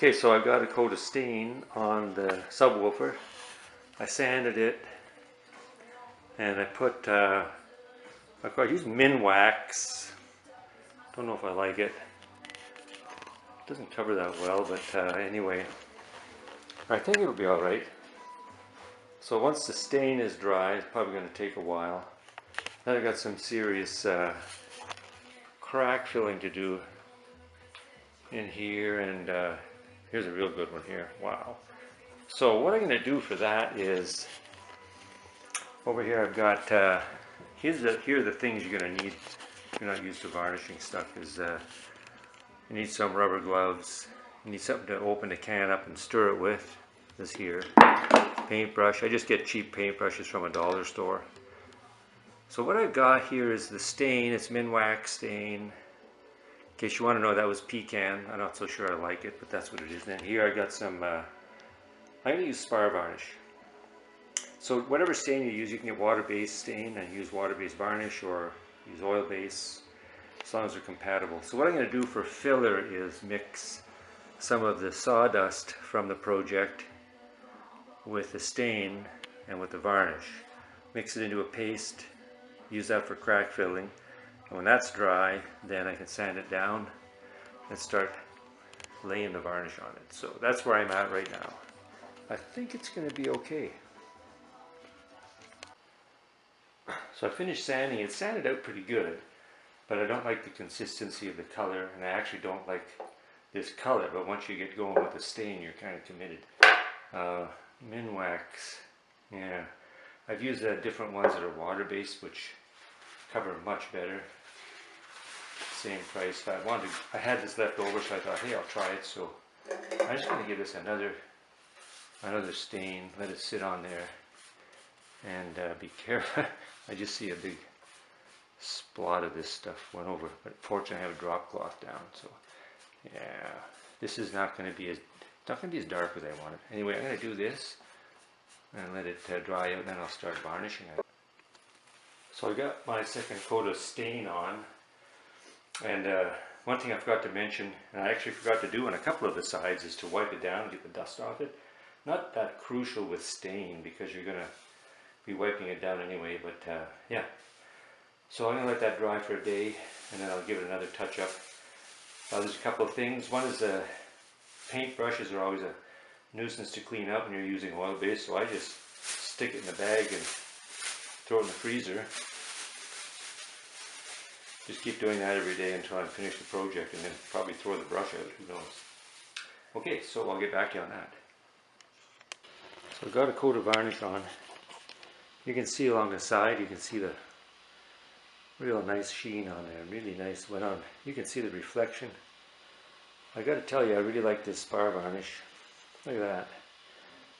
Okay, so I've got a coat of stain on the subwoofer. I sanded it and I put, I use Minwax. Don't know if I like it. It doesn't cover that well, but anyway, I think it'll be alright. So once the stain is dry, it's probably going to take a while. Then I got some serious crack filling to do in here, and here's a real good one here. Wow. So what I'm going to do for that is, over here I've got, here are the things you're going to need if you're not used to varnishing stuff. Is you need some rubber gloves, you need something to open the can up and stir it with. This here, paintbrush. I just get cheap paintbrushes from a dollar store. So what I've got here is the stain. It's Minwax stain. In case you want to know, that was pecan. I'm not so sure I like it, but that's what it is. And here I got some, I'm going to use spar varnish. So whatever stain you use, you can get water-based stain and use water-based varnish, or use oil-based, as long as they're compatible. So what I'm going to do for filler is mix some of the sawdust from the project with the stain and with the varnish. Mix it into a paste, use that for crack filling. And when that's dry, then I can sand it down and start laying the varnish on it. So that's where I'm at right now. I think it's going to be okay. So I finished sanding it. Sanded out pretty good, but I don't like the consistency of the color, and I actually don't like this color, but once you get going with the stain, you're kind of committed. Minwax, yeah. I've used different ones that are water-based, which cover much better. Same price. I had this left over, so I thought, hey, I'll try it. So I'm just going to give this another stain. Let it sit on there, and be careful. I just see a big splot of this stuff went over, but fortunately I have a drop cloth down. So yeah, this is not going to be as dark as I want it. Anyway, I'm going to do this and let it dry out, and then I'll start varnishing it. So I got my second coat of stain on, and one thing I forgot to mention, and I actually forgot to do on a couple of the sides, is to wipe it down and get the dust off it. Not that crucial with stain because you're going to be wiping it down anyway, but yeah. So I'm going to let that dry for a day, and then I'll give it another touch up. There's a couple of things. One is paintbrushes are always a nuisance to clean up when you're using oil-based, so I just stick it in the bag and throw it in the freezer. Just keep doing that every day until I finish the project, and then probably throw the brush out, who knows. Okay, so I'll get back to you on that. So I've got a coat of varnish on. You can see along the side, you can see the real nice sheen on there, really nice. Went on. You can see the reflection. I got to tell you, I really like this spar varnish. Look at that.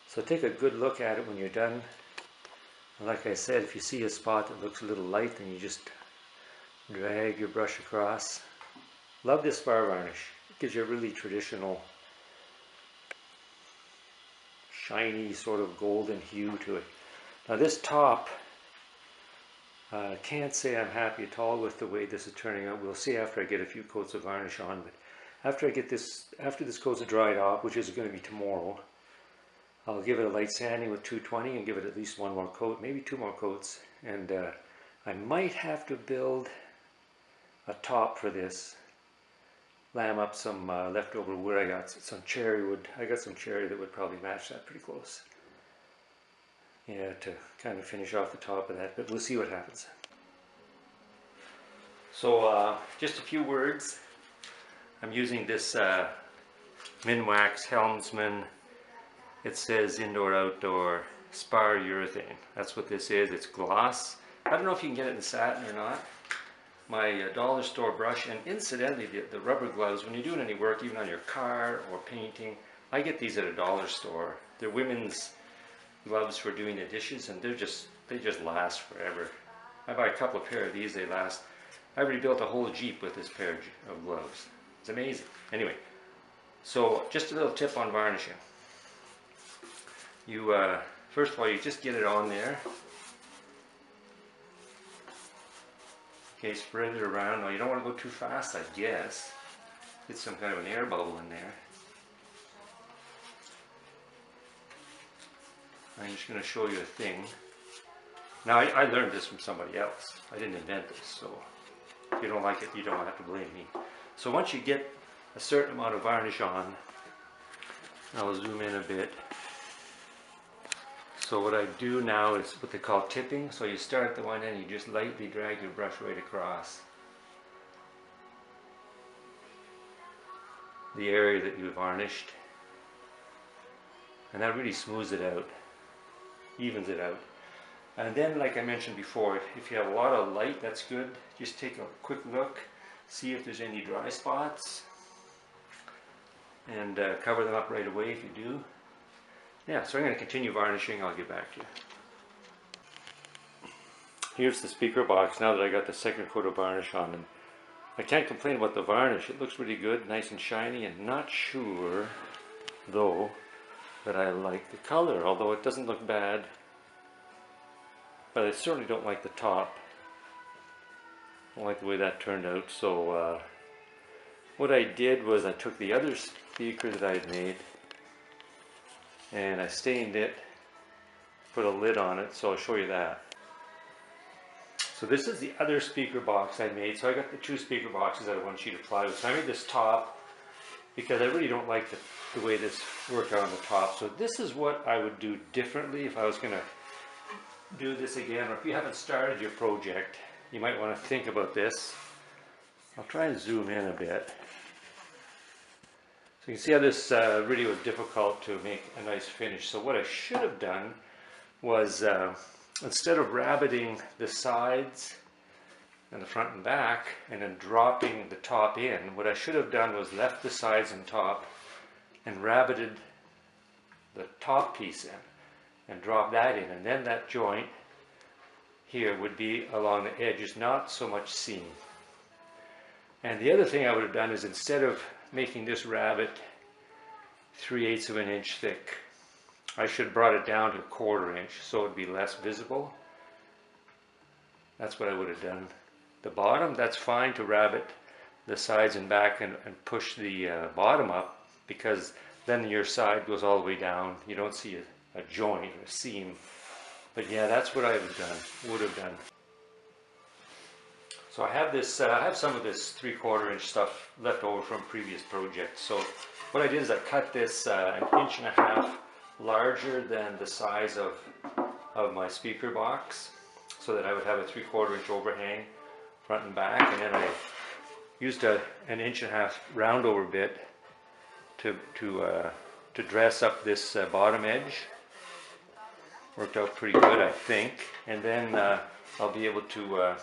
So take a good look at it when you're done. And like I said, if you see a spot that looks a little light, then you just drag your brush across. Love this spar varnish. It gives you a really traditional, shiny, sort of golden hue to it. Now this top, I can't say I'm happy at all with the way this is turning out. We'll see after I get a few coats of varnish on, but after this coat's dried off, which is going to be tomorrow, I'll give it a light sanding with 220 and give it at least one more coat, maybe two more coats, and I might have to build a top for this. Lamb up some leftover wood. I got some cherry wood. I got some cherry that would probably match that pretty close. Yeah, to kind of finish off the top of that, but we'll see what happens. So just a few words. I'm using this Minwax Helmsman. It says indoor outdoor spar urethane. That's what this is. It's gloss. I don't know if you can get it in satin or not. My dollar store brush, and incidentally the rubber gloves, when you're doing any work, even on your car or painting, I get these at a dollar store. They're women's gloves for doing the dishes, and they just last forever. I buy a couple of pair of these, they last. I rebuilt a whole Jeep with this pair of gloves. It's amazing. Anyway, so just a little tip on varnishing. You first of all, you just get it on there. Okay, spread it around. Now you don't want to go too fast, I guess. Get some kind of an air bubble in there. I'm just going to show you a thing. Now I learned this from somebody else. I didn't invent this, so if you don't like it, you don't have to blame me. So once you get a certain amount of varnish on, I'll zoom in a bit. So what I do now is what they call tipping. So you start at the one end, you just lightly drag your brush right across the area that you varnished. And that really smooths it out, evens it out. And then, like I mentioned before, if you have a lot of light, that's good. Just take a quick look, see if there's any dry spots, and cover them up right away if you do. Yeah, so I'm going to continue varnishing. I'll get back to you. Here's the speaker box now that I got the second coat of varnish on, and I can't complain about the varnish. It looks really good, nice and shiny, and not sure though that I like the color, although it doesn't look bad. But I certainly don't like the top. I don't like the way that turned out. So what I did was I took the other speaker that I had made and I stained it, put a lid on it, so I'll show you that. So this is the other speaker box I made. So I got the two speaker boxes out of one sheet of plywood. So I made this top because I really don't like the way this worked out on the top. So this is what I would do differently if I was going to do this again, or if you haven't started your project, you might want to think about this. I'll try and zoom in a bit. So you can see how this really was difficult to make a nice finish. So what I should have done was, instead of rabbiting the sides and the front and back and then dropping the top in, what I should have done was left the sides and top and rabbited the top piece in and drop that in, and then that joint here would be along the edges, not so much seam. And the other thing I would have done is, instead of making this rabbet 3/8 of an inch thick, I should have brought it down to 1/4 inch so it would be less visible. That's what I would have done. The bottom, that's fine to rabbet the sides and back and push the bottom up, because then your side goes all the way down. You don't see a joint or a seam. But yeah, that's what I would have done. So I have this, I have some of this 3/4 inch stuff left over from previous projects. So what I did is I cut this 1.5 inches larger than the size of my speaker box, so that I would have a 3/4 inch overhang front and back. And then I used an 1.5 inch round over bit to dress up this bottom edge. Worked out pretty good, I think. And then I'll be able to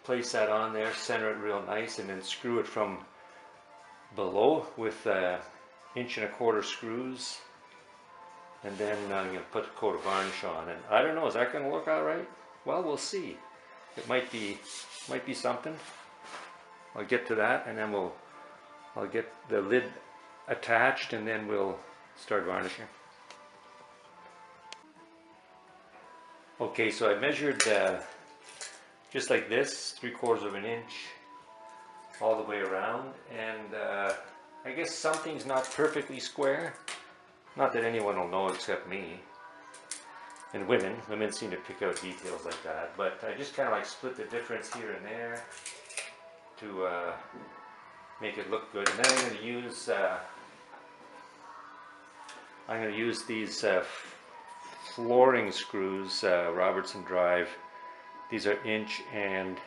place that on there, center it real nice, and then screw it from below with 1.25 inch screws. And then I'm going to put a coat of varnish on. And I don't know, is that going to look all right? Well, we'll see. It might be something. I'll get to that, and then I'll get the lid attached, and then we'll start varnishing. Okay, so I measured just like this, 3/4 inch all the way around, and I guess something's not perfectly square. Not that anyone will know except me. And women seem to pick out details like that, but I just kind of like split the difference here and there to make it look good. And then I'm going to use these flooring screws, Robertson Drive. These are 1 inch and,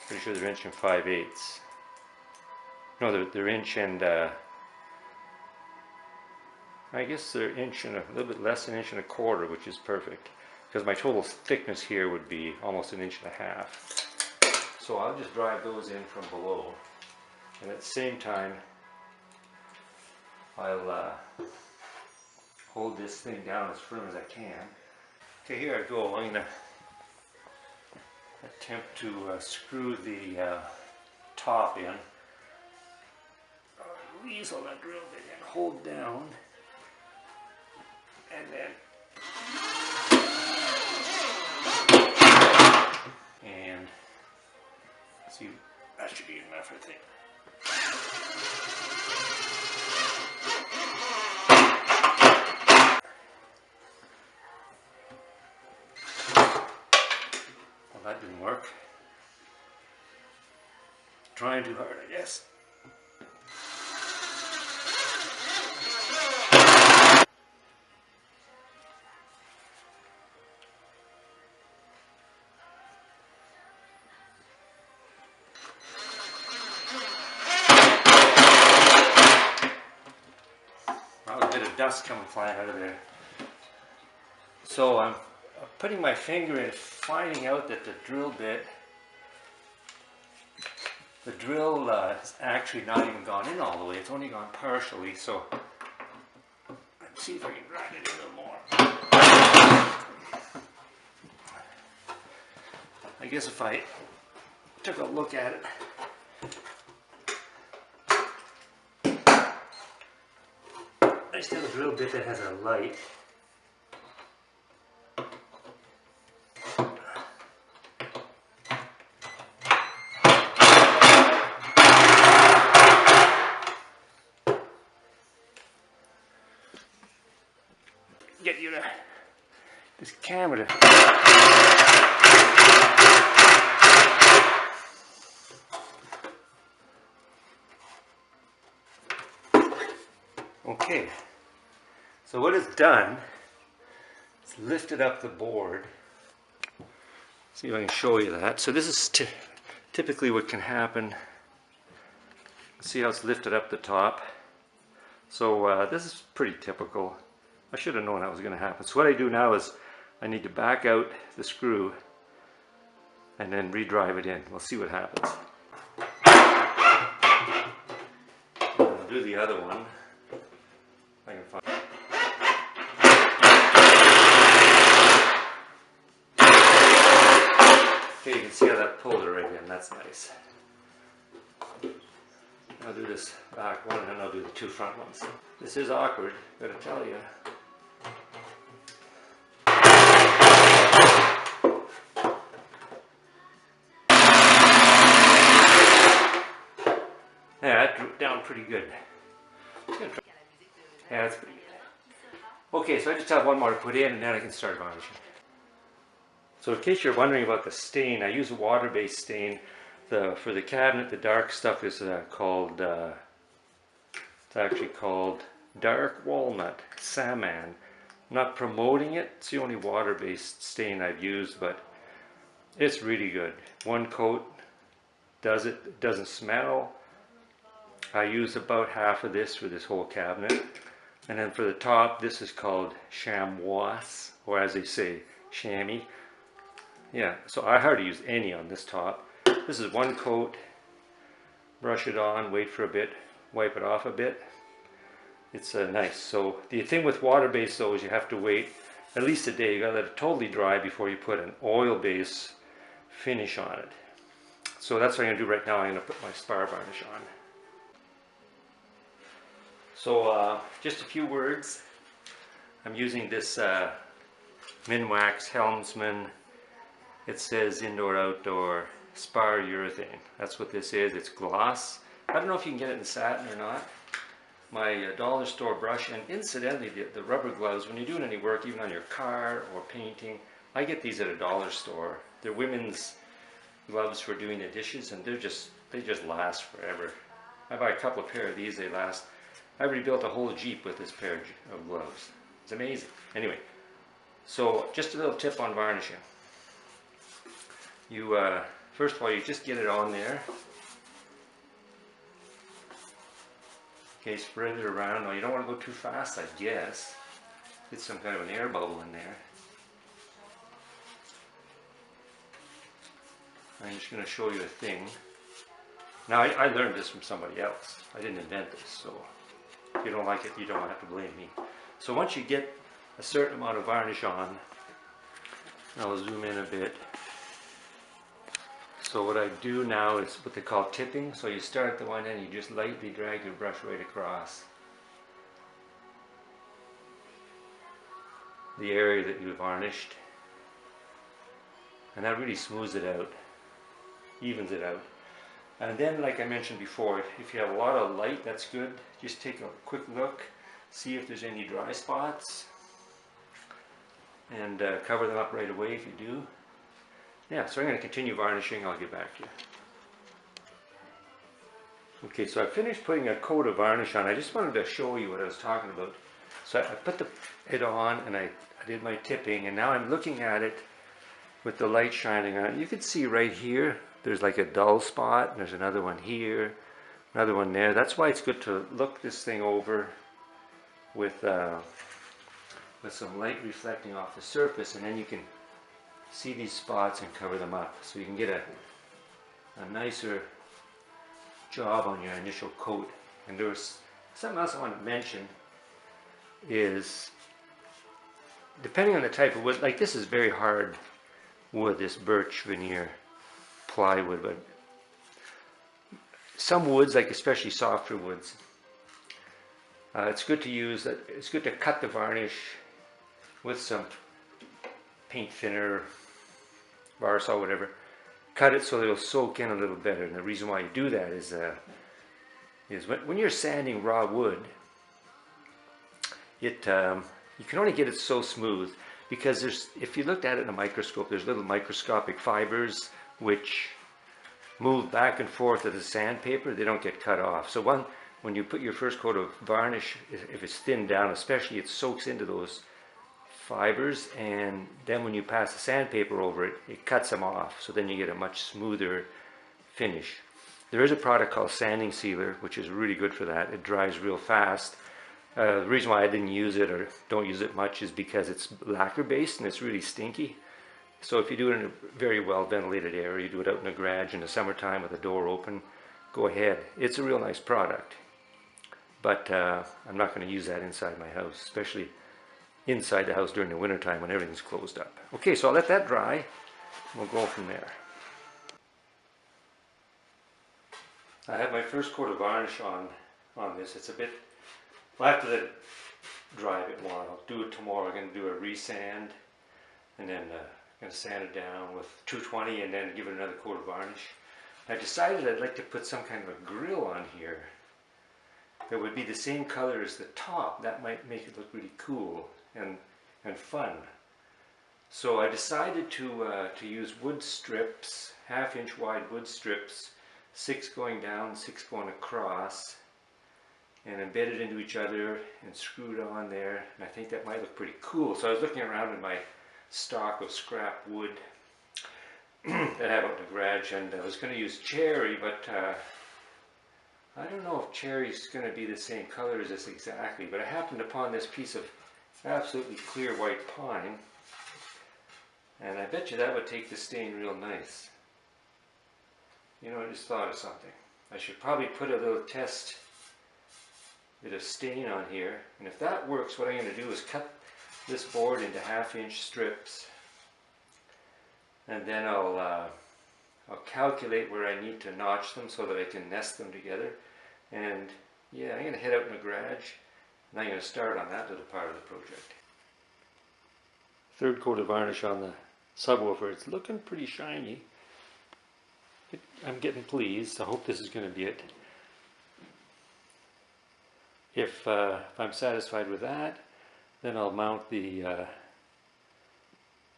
pretty sure they're 1 5/8 inches. No, they're 1 inch and I guess they're 1 inch and a little bit less than 1 1/4 inches, which is perfect, because my total thickness here would be almost 1.5 inches. So I'll just drive those in from below, and at the same time I'll hold this thing down as firm as I can. Okay, here I go. I'm going to attempt to screw the top in. I'll weasel that drill bit and hold down, and then see, that should be enough, I think. that didn't work. Trying too hard, I guess. Well, a bit of dust coming flying out of there. So I'm putting my finger in, finding out that the drill has actually not even gone in all the way. It's only gone partially. So let's see if I can grind it a little more. I guess if I took a look at it, I still have a drill bit that has a light. Get you to this camera to okay, so what it's done, it's lifted up the board. See if I can show you that. So this is typically what can happen. See how it's lifted up the top. So this is pretty typical. I should have known that was going to happen. So what I do now is I need to back out the screw and then re-drive it in. We'll see what happens. I'll do the other one. If I can find. Okay, you can see how that pulled it right in. That's nice. I'll do this back one and then I'll do the two front ones. This is awkward, gotta tell you. Yeah, that drew it down pretty good. Yeah, that's pretty good. Okay, so I just have one more to put in and then I can start varnishing. So in case you're wondering about the stain, I use a water-based stain. For the cabinet, the dark stuff is called, it's actually called Dark Walnut Salmon. I'm not promoting it, it's the only water-based stain I've used, but it's really good. One coat does it, it doesn't smell. I use about half of this for this whole cabinet. And then for the top, this is called chamois, or as they say, chamois. Yeah, so I hardly use any on this top. This is one coat, brush it on, wait for a bit, wipe it off a bit. It's nice. So the thing with water-based though is you have to wait at least a day. You gotta let it totally dry before you put an oil-based finish on it. So that's what I'm gonna do right now. I'm gonna put my spar varnish on. So just a few words. I'm using this Minwax Helmsman. It says indoor outdoor spar urethane. That's what this is. It's gloss. I don't know if you can get it in satin or not. My dollar store brush, and incidentally the rubber gloves, when you're doing any work even on your car or painting, I get these at a dollar store. They're women's gloves for doing the dishes, and they just last forever. I buy a couple of pair of these, they last. I rebuilt a whole Jeep with this pair of gloves. It's amazing. Anyway, so just a little tip on varnishing. You first of all, you just get it on there. Okay, spread it around. Now you don't want to go too fast, I guess. Get some kind of an air bubble in there. I'm just going to show you a thing. Now I learned this from somebody else. I didn't invent this, so if you don't like it, you don't have to blame me. So once you get a certain amount of varnish on, I'll zoom in a bit. So what I do now is what they call tipping. So you start at the one end, you just lightly drag your brush right across the area that you varnished. And that really smooths it out, evens it out. And then, like I mentioned before, if you have a lot of light, that's good. Just take a quick look, see if there's any dry spots, and cover them up right away if you do. yeah, so I'm going to continue varnishing. I'll get back to you. Okay, so I finished putting a coat of varnish on. I just wanted to show you what I was talking about. So I put it on and I did my tipping, and now I'm looking at it with the light shining on it. You can see right here, there's like a dull spot, and there's another one here, another one there. That's why it's good to look this thing over with some light reflecting off the surface, and then you can see these spots and cover them up. So you can get a nicer job on your initial coat. And there was something else I want to mention is, depending on the type of wood, like this is very hard wood, this birch veneer plywood, but some woods, like especially softer woods, it's good to use that. It's good to cut the varnish with some paint thinner, Varsol, whatever. Cut it so that it'll soak in a little better. And the reason why you do that is when you're sanding raw wood, you can only get it so smooth because if you looked at it in a microscope, there's little microscopic fibers which move back and forth with the sandpaper. They don't get cut off. So when you put your first coat of varnish, if it's thinned down especially, it soaks into those fibers, and then when you pass the sandpaper over it, it cuts them off. So then you get a much smoother finish. There is a product called sanding sealer, which is really good for that. It dries real fast. The reason why I didn't use it or don't use it much is because it's lacquer based and it's really stinky. So if you do it in a very well ventilated area, you do it out in the garage in the summertime with the door open, go ahead. It's a real nice product. But I'm not going to use that inside my house, especially inside the house during the wintertime when everything's closed up. Okay, so I'll let that dry and we'll go from there. I have my first coat of varnish on this. It's a bit, well, I have to let it dry a bit more. I'll do it tomorrow. I'm going to do a resand, and then I'm going to sand it down with 220 and then give it another coat of varnish. I decided I'd like to put some kind of a grill on here that would be the same color as the top. That might make it look really cool and fun. So I decided to use wood strips, 1/2 inch wide wood strips, 6 going down, 6 going across, and embed it into each other and screw it on there. And I think that might look pretty cool. So I was looking around in my stock of scrap wood that I have out in the garage, and I was going to use cherry, but I don't know if cherry is going to be the same color as this exactly, but I happened upon this piece of absolutely clear white pine, and I bet you that would take the stain real nice. You know, I just thought of something. I should probably put a little test bit of stain on here, and if that works, what I'm going to do is cut this board into 1/2 inch strips, and then I'll calculate where I need to notch them so that I can nest them together. And yeah, I'm going to head out in the garage and I'm going to start on that little part of the project. Third coat of varnish on the subwoofer. It's looking pretty shiny. I'm getting pleased. I hope this is going to be it. If I'm satisfied with that, then I'll mount the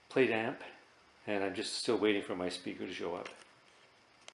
plate amp, and I'm just still waiting for my speaker to show up.